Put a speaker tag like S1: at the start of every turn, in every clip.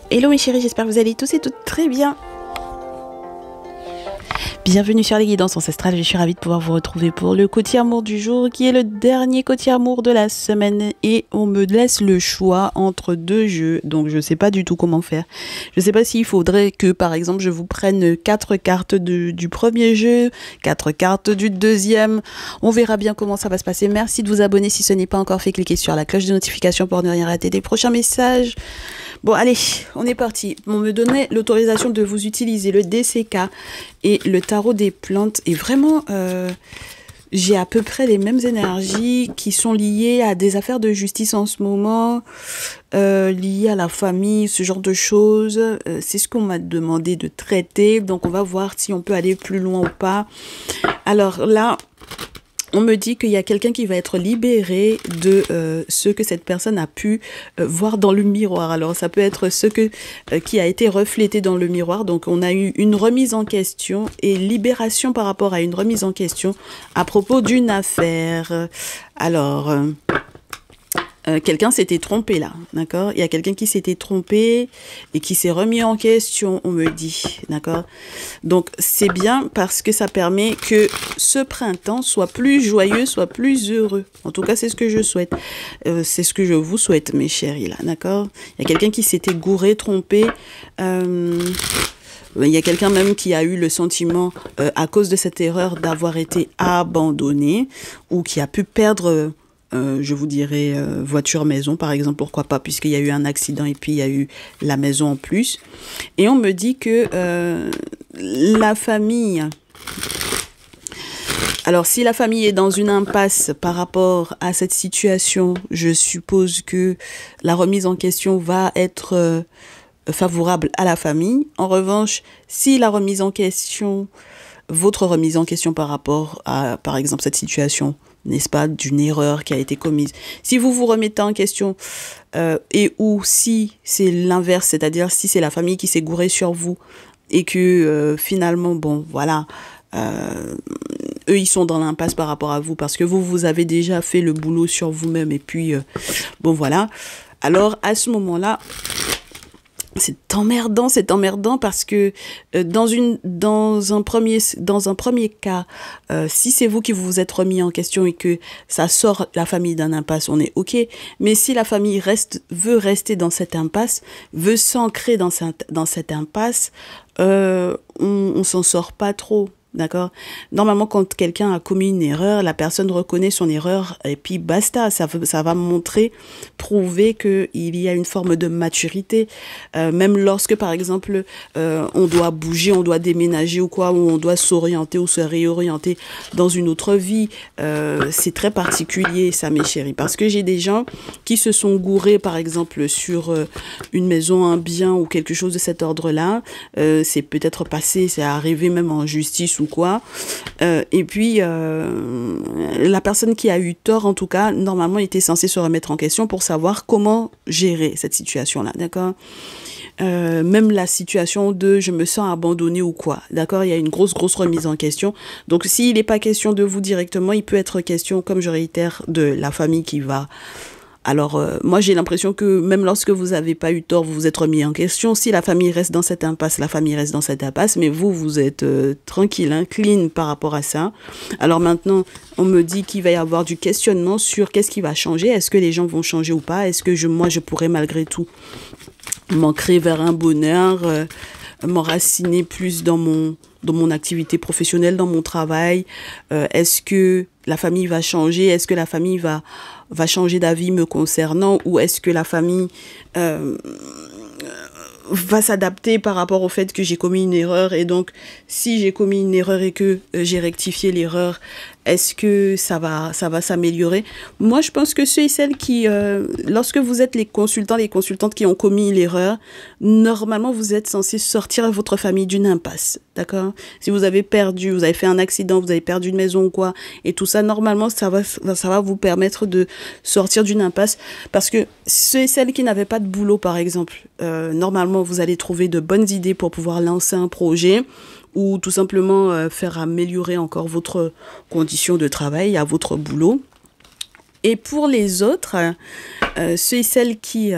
S1: Hello mes chéris, j'espère que vous allez tous et toutes très bien. Bienvenue sur les guidances ancestrales, je suis ravie de pouvoir vous retrouver pour le côté amour du jour qui est le dernier côté amour de la semaine et on me laisse le choix entre deux jeux, donc je ne sais pas du tout comment faire. Je ne sais pas s'il faudrait que par exemple je vous prenne 4 cartes du premier jeu, 4 cartes du deuxième, on verra bien comment ça va se passer. Merci de vous abonner si ce n'est pas encore fait, cliquez sur la cloche de notification pour ne rien rater des prochains messages. Bon allez, on est parti. On me donnait l'autorisation de vous utiliser le DCK et le tarot des plantes. Et vraiment, j'ai à peu près les mêmes énergies qui sont liées à des affaires de justice en ce moment, liées à la famille, ce genre de choses. C'est ce qu'on m'a demandé de traiter. Donc on va voir si on peut aller plus loin ou pas. Alors là... on me dit qu'il y a quelqu'un qui va être libéré de ce que cette personne a pu voir dans le miroir. Alors, ça peut être ce qui a été reflété dans le miroir. Donc, on a eu une remise en question et libération par rapport à une remise en question à propos d'une affaire. Alors... quelqu'un s'était trompé là, d'accord? Il y a quelqu'un qui s'était trompé et qui s'est remis en question, on me dit, d'accord? Donc, c'est bien parce que ça permet que ce printemps soit plus joyeux, soit plus heureux. En tout cas, c'est ce que je souhaite. C'est ce que je vous souhaite, mes chéris, là, d'accord? Il y a quelqu'un qui s'était gouré, trompé. Il y a quelqu'un même qui a eu le sentiment, à cause de cette erreur, d'avoir été abandonné ou qui a pu perdre... je vous dirais voiture maison par exemple, pourquoi pas, puisqu'il y a eu un accident et puis il y a eu la maison en plus. Et on me dit que la famille, alors si la famille est dans une impasse par rapport à cette situation, je suppose que la remise en question va être favorable à la famille. En revanche, si la remise en question, votre remise en question par rapport à par exemple cette situation, n'est-ce pas, d'une erreur qui a été commise. Si vous vous remettez en question et ou si c'est l'inverse, c'est-à-dire si c'est la famille qui s'est gourée sur vous et que finalement, bon, voilà, eux, ils sont dans l'impasse par rapport à vous parce que vous avez déjà fait le boulot sur vous-même et puis, bon, voilà. Alors, à ce moment-là, c'est emmerdant parce que dans un premier cas, si c'est vous qui vous êtes remis en question et que ça sort la famille d'un impasse, on est ok. Mais si la famille veut rester dans cette impasse, veut s'ancrer dans cette impasse, on s'en sort pas trop. D'accord? Normalement, quand quelqu'un a commis une erreur, la personne reconnaît son erreur et puis basta. Ça va prouver qu'il y a une forme de maturité. Même lorsque, par exemple, on doit bouger, on doit déménager ou quoi, ou on doit s'orienter ou se réorienter dans une autre vie. C'est très particulier, ça, mes chéris. Parce que j'ai des gens qui se sont gourés, par exemple, sur une maison, un bien ou quelque chose de cet ordre-là. C'est peut-être passé, c'est arrivé même en justice ou quoi. Et puis, la personne qui a eu tort, en tout cas, normalement, était censée se remettre en question pour savoir comment gérer cette situation-là, d'accord? Même la situation de je me sens abandonnée ou quoi, d'accord? Il y a une grosse remise en question. Donc, s'il n'est pas question de vous directement, il peut être question, comme je réitère, de la famille qui va... Alors, moi, j'ai l'impression que même lorsque vous n'avez pas eu tort, vous vous êtes remis en question. Si la famille reste dans cette impasse, la famille reste dans cette impasse, mais vous êtes tranquille, hein, clean par rapport à ça. Alors maintenant, on me dit qu'il va y avoir du questionnement sur qu'est-ce qui va changer. Est-ce que les gens vont changer ou pas? Est-ce que moi, je pourrais malgré tout m'ancrer vers un bonheur, m'enraciner plus dans mon activité professionnelle, dans mon travail? Est-ce que la famille va changer? Est-ce que la famille va changer d'avis me concernant? Ou est-ce que la famille va s'adapter par rapport au fait que j'ai commis une erreur? Et donc, si j'ai commis une erreur et que j'ai rectifié l'erreur, est-ce que ça va s'améliorer? Moi, je pense que ceux et celles qui, lorsque vous êtes les consultantes qui ont commis l'erreur, normalement, vous êtes censés sortir votre famille d'une impasse, d'accord? Si vous avez fait un accident, vous avez perdu une maison ou quoi, et tout ça, normalement, ça va vous permettre de sortir d'une impasse, parce que ceux et celles qui n'avaient pas de boulot, par exemple, normalement, vous allez trouver de bonnes idées pour pouvoir lancer un projet, ou tout simplement faire améliorer encore votre condition de travail à votre boulot. Et pour les autres, ceux et celles qui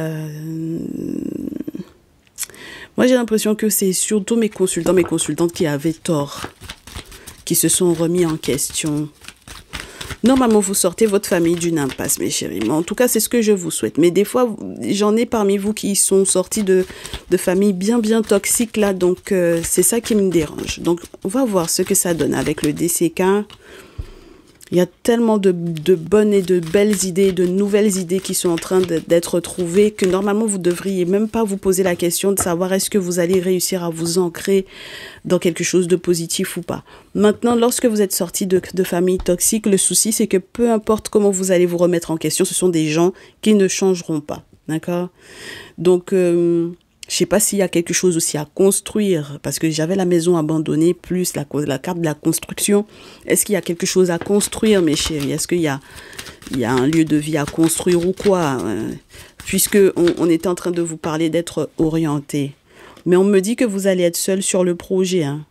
S1: Moi, j'ai l'impression que c'est surtout mes consultants, mes consultantes qui avaient tort, qui se sont remis en question. Normalement, vous sortez votre famille d'une impasse, mes chéris. Mais en tout cas, c'est ce que je vous souhaite. Mais des fois, j'en ai parmi vous qui sont sortis de familles bien toxiques, là. Donc, c'est ça qui me dérange. Donc, on va voir ce que ça donne avec le DCK. Il y a tellement de bonnes et de belles idées, de nouvelles idées qui sont en train d'être trouvées que normalement, vous devriez même pas vous poser la question de savoir est-ce que vous allez réussir à vous ancrer dans quelque chose de positif ou pas. Maintenant, lorsque vous êtes sorti de familles toxiques, le souci, c'est que peu importe comment vous allez vous remettre en question, ce sont des gens qui ne changeront pas. D'accord? Donc, je sais pas s'il y a quelque chose aussi à construire, parce que j'avais la maison abandonnée, plus la carte de la construction. Est-ce qu'il y a quelque chose à construire, mes chéris? Est-ce qu'il y a un lieu de vie à construire ou quoi? Puisque on était en train de vous parler d'être orienté. Mais on me dit que vous allez être seul sur le projet. Hein.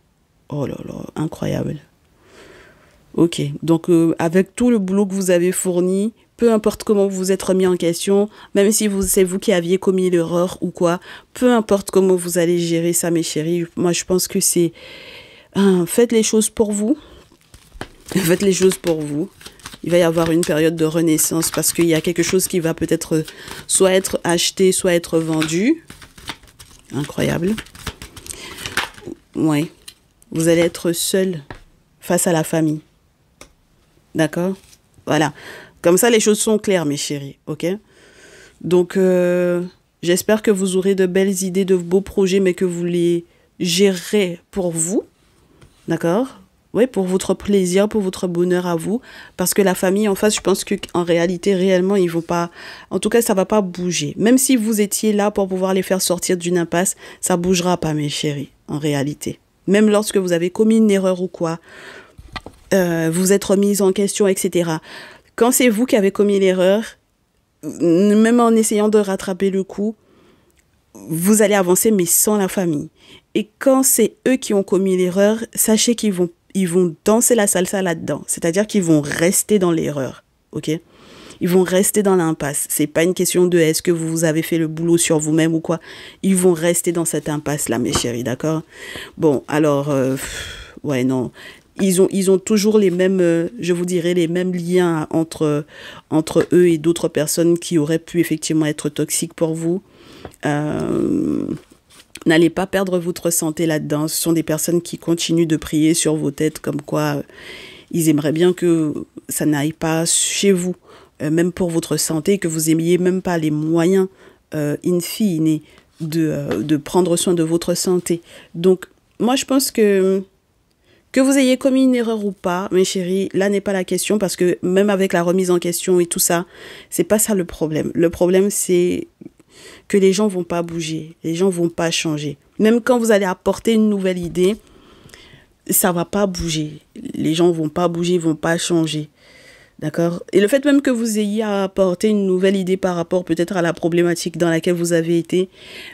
S1: Oh là là, incroyable. Ok, donc avec tout le boulot que vous avez fourni, peu importe comment vous vous êtes remis en question, même si c'est vous qui aviez commis l'erreur ou quoi, peu importe comment vous allez gérer ça, mes chéris, moi je pense que c'est... faites les choses pour vous. Faites les choses pour vous. Il va y avoir une période de renaissance parce qu'il y a quelque chose qui va peut-être soit être acheté, soit être vendu. Incroyable. Ouais. Vous allez être seul face à la famille. D'accord? Voilà. Comme ça, les choses sont claires, mes chéris, ok? Donc, j'espère que vous aurez de belles idées, de beaux projets, mais que vous les gérerez pour vous, d'accord? Oui, pour votre plaisir, pour votre bonheur à vous. Parce que la famille en face, je pense qu'en réalité, réellement, ils vont pas... En tout cas, ça va pas bouger. Même si vous étiez là pour pouvoir les faire sortir d'une impasse, ça bougera pas, mes chéris, en réalité. Même lorsque vous avez commis une erreur ou quoi, vous êtes remise en question, etc., quand c'est vous qui avez commis l'erreur, même en essayant de rattraper le coup, vous allez avancer, mais sans la famille. Et quand c'est eux qui ont commis l'erreur, sachez qu'ils vont danser la salsa là-dedans. C'est-à-dire qu'ils vont rester dans l'erreur, ok? Ils vont rester dans l'impasse. C'est pas une question de est-ce que vous avez fait le boulot sur vous-même ou quoi. Ils vont rester dans cette impasse-là, mes chéris, d'accord? Bon, alors, ouais, non... Ils ont toujours les mêmes, je vous dirais, les mêmes liens entre eux et d'autres personnes qui auraient pu effectivement être toxiques pour vous. N'allez pas perdre votre santé là-dedans. Ce sont des personnes qui continuent de prier sur vos têtes comme quoi ils aimeraient bien que ça n'aille pas chez vous, même pour votre santé, que vous ayez même pas les moyens, in fine, de prendre soin de votre santé. Donc, moi, je pense que vous ayez commis une erreur ou pas, mes chéris, là n'est pas la question parce que même avec la remise en question et tout ça, c'est pas ça le problème. Le problème, c'est que les gens vont pas bouger, les gens vont pas changer. Même quand vous allez apporter une nouvelle idée, ça va pas bouger. Les gens vont pas bouger, ils vont pas changer. D'accord? Et le fait même que vous ayez à apporter une nouvelle idée par rapport peut-être à la problématique dans laquelle vous avez été,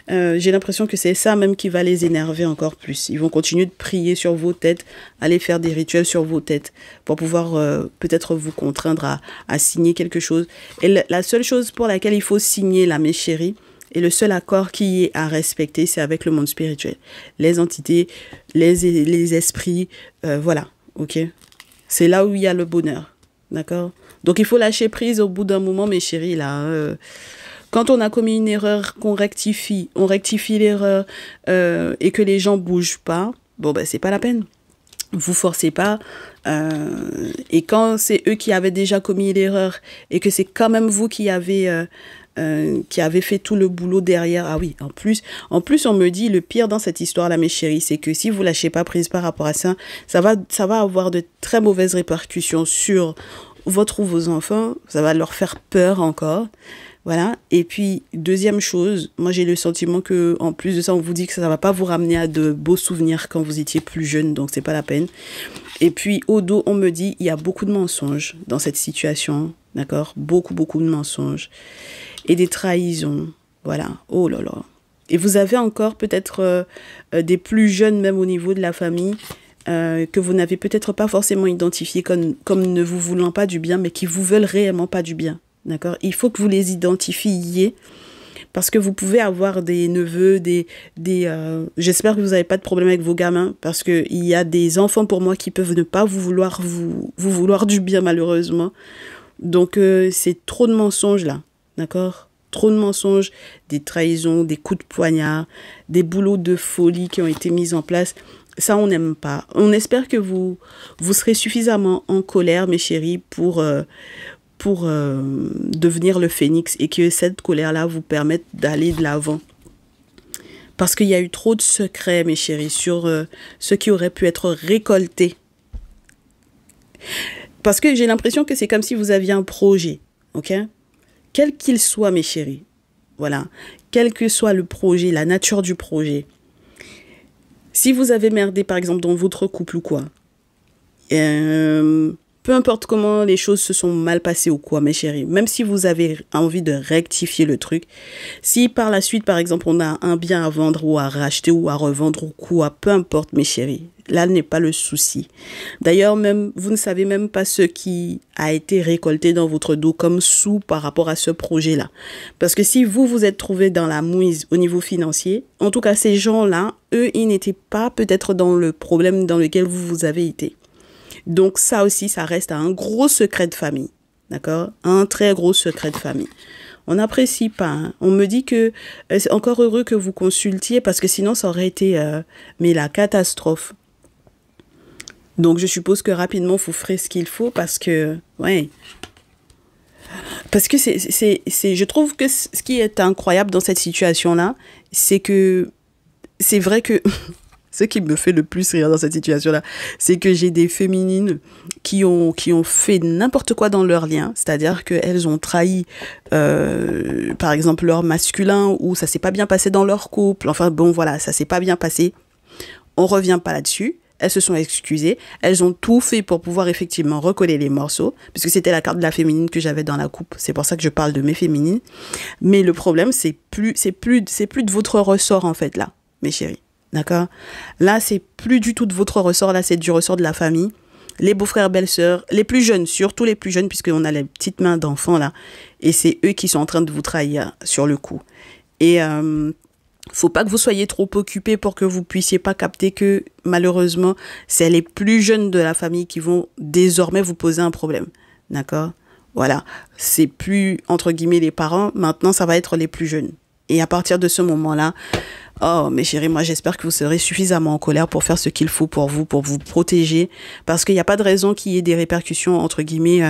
S1: j'ai l'impression que c'est ça même qui va les énerver encore plus. Ils vont continuer de prier sur vos têtes, aller faire des rituels sur vos têtes pour pouvoir peut-être vous contraindre à signer quelque chose. Et la seule chose pour laquelle il faut signer, là, mes chéris, et le seul accord qui est à respecter, c'est avec le monde spirituel. Les entités, les esprits, voilà, ok? C'est là où il y a le bonheur. D'accord? Donc, il faut lâcher prise au bout d'un moment, mes chéris, là. Quand on a commis une erreur, on rectifie l'erreur et que les gens bougent pas, bon, ben, c'est pas la peine. Vous forcez pas. Et quand c'est eux qui avaient déjà commis l'erreur et que c'est quand même vous qui avez fait tout le boulot derrière. Ah oui, en plus, on me dit, le pire dans cette histoire-là, mes chéris, c'est que si vous lâchez pas prise par rapport à ça, ça va avoir de très mauvaises répercussions sur votre ou vos enfants. Ça va leur faire peur encore. Voilà. Et puis, deuxième chose, moi, j'ai le sentiment que, en plus de ça, on vous dit que ça va pas vous ramener à de beaux souvenirs quand vous étiez plus jeune, donc c'est pas la peine. Et puis, au dos, on me dit, il y a beaucoup de mensonges dans cette situation. D'accord? Beaucoup de mensonges. Et des trahisons, voilà, oh là là. Et vous avez encore peut-être des plus jeunes, même au niveau de la famille, que vous n'avez peut-être pas forcément identifiés comme ne vous voulant pas du bien, mais qui vous veulent réellement pas du bien, d'accord? Il faut que vous les identifiez Parce que vous pouvez avoir des neveux, j'espère que vous n'avez pas de problème avec vos gamins, parce qu'il y a des enfants pour moi qui peuvent ne pas vous vouloir du bien, malheureusement. Donc, c'est trop de mensonges, là. D'accord? Trop de mensonges, des trahisons, des coups de poignard, des boulots de folie qui ont été mis en place. Ça, on n'aime pas. On espère que vous serez suffisamment en colère, mes chéris, pour devenir le phénix et que cette colère-là vous permette d'aller de l'avant. Parce qu'il y a eu trop de secrets, mes chéris, sur ce qui aurait pu être récolté. Parce que j'ai l'impression que c'est comme si vous aviez un projet, ok? Quel qu'il soit, mes chéris, voilà, quel que soit le projet, la nature du projet. Si vous avez merdé, par exemple, dans votre couple ou quoi, peu importe comment les choses se sont mal passées ou quoi, mes chéris, même si vous avez envie de rectifier le truc, si par la suite, par exemple, on a un bien à vendre ou à racheter ou à revendre ou quoi, peu importe, mes chéris, là n'est pas le souci. D'ailleurs, même vous ne savez même pas ce qui a été récolté dans votre dos comme sous par rapport à ce projet-là. Parce que si vous vous êtes trouvé dans la mouise au niveau financier, en tout cas, ces gens-là, eux, ils n'étaient pas peut-être dans le problème dans lequel vous avez été. Donc ça aussi, ça reste un gros secret de famille, d'accord? Un très gros secret de famille. On n'apprécie pas, hein. On me dit que c'est encore heureux que vous consultiez parce que sinon ça aurait été mais la catastrophe. Donc je suppose que rapidement vous ferez ce qu'il faut parce que, ouais. Parce que je trouve que ce qui est incroyable dans cette situation-là, c'est que c'est vrai que... Ce qui me fait le plus rire dans cette situation-là, c'est que j'ai des féminines qui ont fait n'importe quoi dans leur lien, c'est-à-dire qu'elles ont trahi, par exemple, leur masculin ou ça s'est pas bien passé dans leur couple. Enfin bon, voilà, ça s'est pas bien passé. On revient pas là-dessus. Elles se sont excusées. Elles ont tout fait pour pouvoir effectivement recoller les morceaux, puisque c'était la carte de la féminine que j'avais dans la coupe. C'est pour ça que je parle de mes féminines. Mais le problème, c'est plus de votre ressort en fait là, mes chéris. D'accord? Là, c'est plus du tout de votre ressort. Là, c'est du ressort de la famille. Les beaux-frères, belles-sœurs, les plus jeunes, surtout les plus jeunes, puisqu'on a les petites mains d'enfants, là. Et c'est eux qui sont en train de vous trahir sur le coup. Et faut pas que vous soyez trop occupés pour que vous puissiez pas capter que, malheureusement, c'est les plus jeunes de la famille qui vont désormais vous poser un problème. D'accord? Voilà. C'est plus, entre guillemets, les parents. Maintenant, ça va être les plus jeunes. Et à partir de ce moment-là, oh, mes chéris, moi, j'espère que vous serez suffisamment en colère pour faire ce qu'il faut pour vous protéger. Parce qu'il n'y a pas de raison qu'il y ait des répercussions, entre guillemets,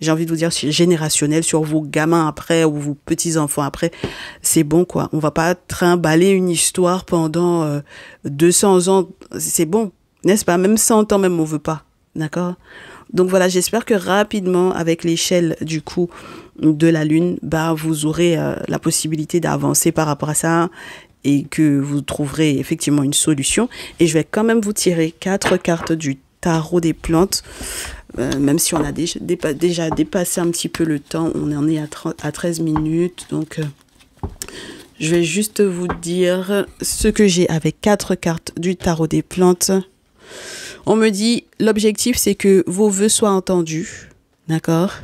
S1: j'ai envie de vous dire, générationnelles sur vos gamins après ou vos petits-enfants après. C'est bon, quoi. On va pas trimballer une histoire pendant 200 ans. C'est bon, n'est-ce pas? Même 100 ans, même, on veut pas. D'accord? Donc voilà, j'espère que rapidement, avec l'échelle du coup de la Lune, bah, vous aurez la possibilité d'avancer par rapport à ça et que vous trouverez effectivement une solution. Et je vais quand même vous tirer 4 cartes du tarot des plantes, même si on a déjà dépassé un petit peu le temps. On en est à 13 minutes, donc je vais juste vous dire ce que j'ai avec 4 cartes du tarot des plantes. On me dit, l'objectif, c'est que vos vœux soient entendus, d'accord?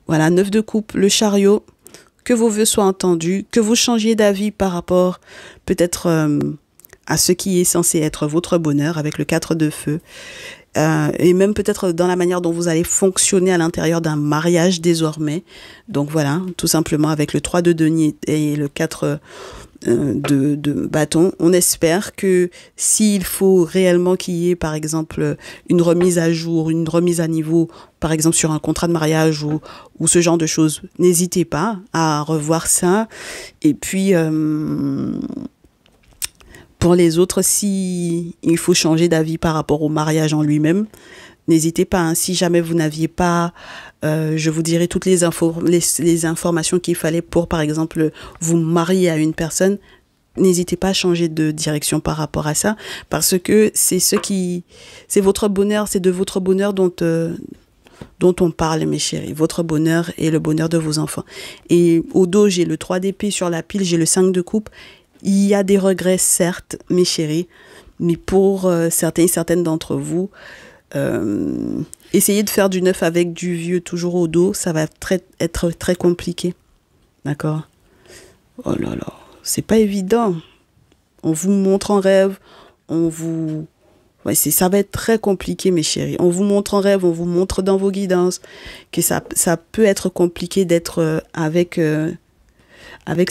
S1: Voilà, 9 de coupe, le chariot, que vos vœux soient entendus, que vous changiez d'avis par rapport peut-être à ce qui est censé être votre bonheur avec le 4 de feu, et même peut-être dans la manière dont vous allez fonctionner à l'intérieur d'un mariage désormais. Donc voilà, tout simplement avec le 3 de denier et le 4 de bâton, on espère que s'il faut réellement qu'il y ait par exemple une remise à jour, une remise à niveau, par exemple sur un contrat de mariage ou ce genre de choses, n'hésitez pas à revoir ça. Et puis pour les autres, si il faut changer d'avis par rapport au mariage en lui-même, n'hésitez pas, hein. Si jamais vous n'aviez pas, je vous dirai toutes les informations qu'il fallait pour, par exemple, vous marier à une personne. N'hésitez pas à changer de direction par rapport à ça, parce que c'est votre bonheur, c'est de votre bonheur dont on parle, mes chéris. Votre bonheur et le bonheur de vos enfants. Et au dos, j'ai le 3 d'épée, sur la pile, j'ai le 5 de coupe. Il y a des regrets, certes, mes chéris, mais pour certains et certaines d'entre vous, essayez de faire du neuf avec du vieux toujours au dos, ça va être très compliqué. D'accord? Oh là là, c'est pas évident. On vous montre en rêve, ouais, ça va être très compliqué, mes chéris. On vous montre en rêve, on vous montre dans vos guidances que ça peut être compliqué d'être avec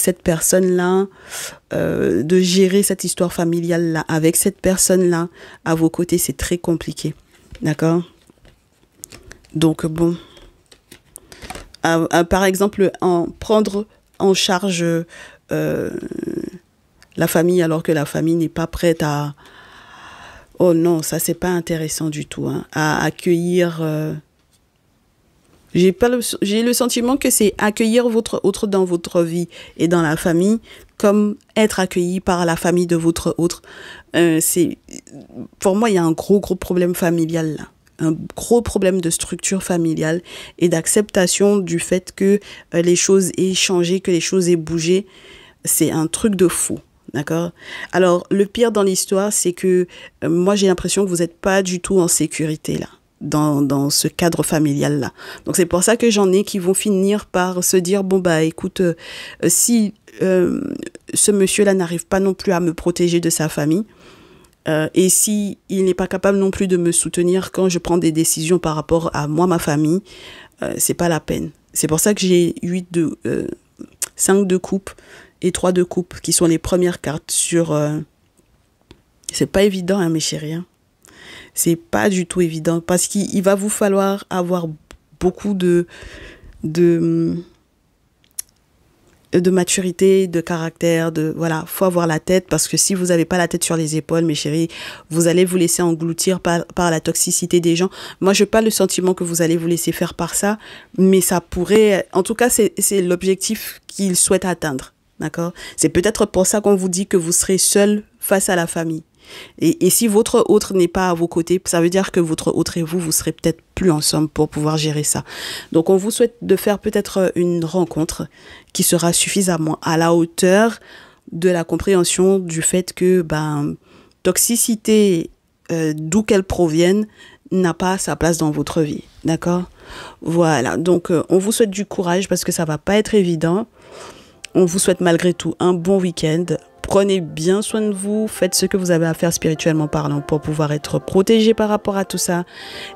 S1: cette personne-là, de gérer cette histoire familiale-là. Avec cette personne-là, à vos côtés, c'est très compliqué. D'accord? Donc, bon. Par exemple, prendre en charge la famille alors que la famille n'est pas prête à... Oh non, ça, c'est pas intéressant du tout. Hein, à accueillir... J'ai le sentiment que c'est accueillir votre autre dans votre vie et dans la famille comme être accueilli par la famille de votre autre. Pour moi, il y a un gros problème familial là. Un gros problème de structure familiale et d'acceptation du fait que les choses aient changé, que les choses aient bougé. C'est un truc de fou. D'accord? Alors, le pire dans l'histoire, c'est que moi, j'ai l'impression que vous n'êtes pas du tout en sécurité là. Dans ce cadre familial là. Donc c'est pour ça que j'en ai qui vont finir par se dire bon bah écoute si ce monsieur là n'arrive pas non plus à me protéger de sa famille et si il n'est pas capable non plus de me soutenir quand je prends des décisions par rapport à moi ma famille, c'est pas la peine. C'est pour ça que j'ai 5 de coupe et 3 de coupe qui sont les premières cartes sur c'est pas évident hein, mes chéris hein. C'est pas du tout évident parce qu'il va vous falloir avoir beaucoup de maturité, de caractère, voilà, faut avoir la tête parce que si vous n'avez pas la tête sur les épaules, mes chéris, vous allez vous laisser engloutir par la toxicité des gens. Moi, je n'ai pas le sentiment que vous allez vous laisser faire par ça, mais ça pourrait, en tout cas, c'est l'objectif qu'il souhaite atteindre, d'accord? C'est peut-être pour ça qu'on vous dit que vous serez seul face à la famille. Et si votre autre n'est pas à vos côtés, ça veut dire que votre autre et vous serez peut-être plus ensemble pour pouvoir gérer ça. Donc, on vous souhaite de faire peut-être une rencontre qui sera suffisamment à la hauteur de la compréhension du fait que, toxicité, d'où qu'elle provienne, n'a pas sa place dans votre vie. D'accord? Voilà. Donc, on vous souhaite du courage parce que ça va pas être évident. On vous souhaite malgré tout un bon week-end. Prenez bien soin de vous, faites ce que vous avez à faire spirituellement parlant pour pouvoir être protégé par rapport à tout ça.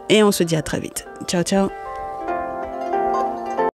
S1: Et on se dit à très vite. Ciao, ciao.